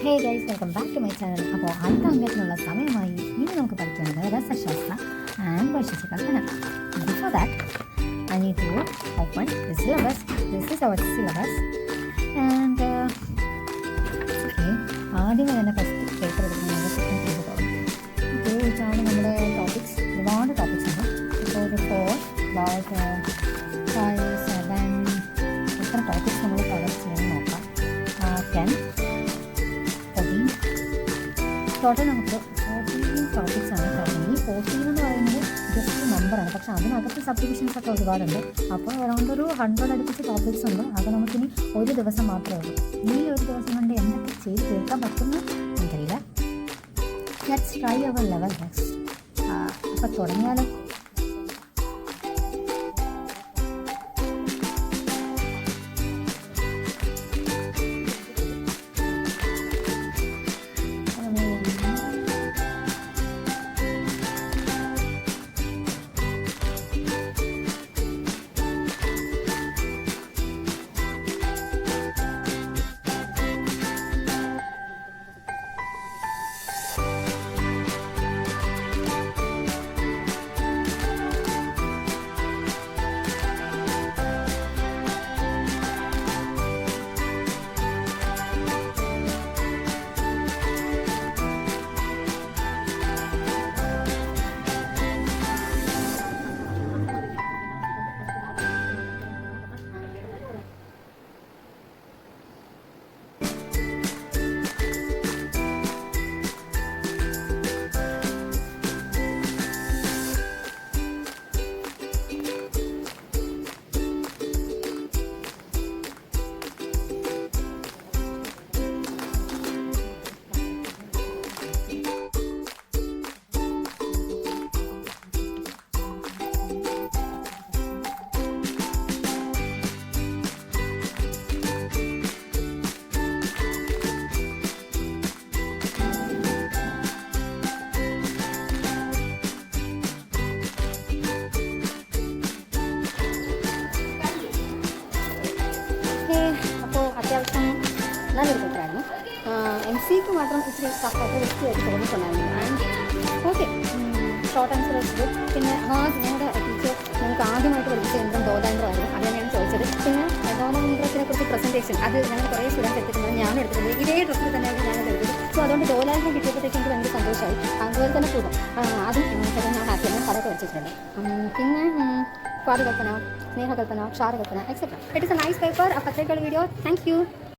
Hey guys, welcome back to my channel. അപ്പോൾ അടുത്ത അംഗത്തിനുള്ള സമയമായി. ഇനി നമുക്ക് പഠിക്കുന്നത് രസശാസ്ത്ര ആൻഡ് ഭക്ഷ്യകൽപ്പന. Before that I need to open the syllabus. This is our syllabus. And okay, ആദ്യമേ തന്നെ ഫസ്റ്റ് പേപ്പർ എടുക്കുന്നത് സെക്കൻഡ് പേജ് തുടങ്ങും. ഓക്കെ, ഇതാണ് നമ്മുടെ ടോപ്പിക്സ്. ഒരുപാട് ടോപ്പിക്സ് ഉണ്ട്. ഇപ്പോൾ ഒരു 4 about 5 7 എത്ര ടോപ്പിക്സ് നമ്മൾ കവർ ചെയ്യാൻ നോക്കാം. 10 ടോട്ടൽ നമുക്ക് 14 ടോപ്പിക്സ് ആണ് പറയുന്നത്. ഈ 14 എന്ന് പറയുന്നത് ജസ്റ്റ് നമ്പറാണ്, പക്ഷെ അതിനകത്ത് സബ് ഡിവിഷൻസ് ഒക്കെ ഒരുപാടുണ്ട്. അപ്പോൾ അറൗണ്ട് ഒരു 100 അടുപ്പിച്ച് ടോപ്പിക്സ് ഉണ്ട്. അത് നമുക്കിനി ഒരു ദിവസം മാത്രമേ ഉള്ളൂ. ഈ ഒരു ദിവസം കൊണ്ട് എന്തൊക്കെ ചെയ്ത് തീർക്കാൻ പറ്റുമെന്ന് എനിക്കറിയില്ല. Let's try our level best. അപ്പോൾ തുടങ്ങിയാലോ? അപ്പോൾ അത്യാവശ്യം നല്ലൊരു പേപ്പറായിരുന്നു. MC മാത്രം ഇച്ചിരി ടഫായിട്ട് വൃത്തിയായിട്ട് തോന്നിയിട്ടുണ്ടായിരുന്നു. ആൻഡ് ഓക്കെ, ഷോർട്ട് ആൻസർ വെച്ചത്. പിന്നെ ഞങ്ങളുടെ ടീച്ചർ ഞങ്ങൾക്ക് ആദ്യമായിട്ട് പഠിപ്പിച്ച യന്ത്രം ദോതായന്ത്രമായിരുന്നു. അത് തന്നെയാണ് ചോദിച്ചത്. പിന്നെ ദോതായന്ത്രത്തിനെ കുറിച്ച് പ്രസൻറ്റേഷൻ അത് ഞങ്ങൾ കുറേ സ്റ്റുഡൻസ് എടുത്തിട്ടുണ്ട്. ഞാനും എടുത്തിട്ടുണ്ട്. ഇതേ ഡ്രസ്സിൽ തന്നെയായിരുന്നു ഞാനത് എടുത്തത്. സോ അതുകൊണ്ട് ദോതായന്ത്രം കിട്ടിയപ്പോഴത്തേക്ക് എനിക്ക് ഭയങ്കര സന്തോഷമായി. അതുപോലെ തന്നെ പൂർവ്വം അതും ഞാൻ ഹാപ്പിയാണ്. കടയൊക്കെ വെച്ചിട്ടുണ്ട്. പിന്നെ സ്വാദകൽപ്പന, സ്നേഹകൽപ്പന, ക്ഷാരകൽപ്പന etcetera. It is a nice paper. അപ്പോൾ അത്രയ്ക്കുള്ള വീഡിയോ. Thank you.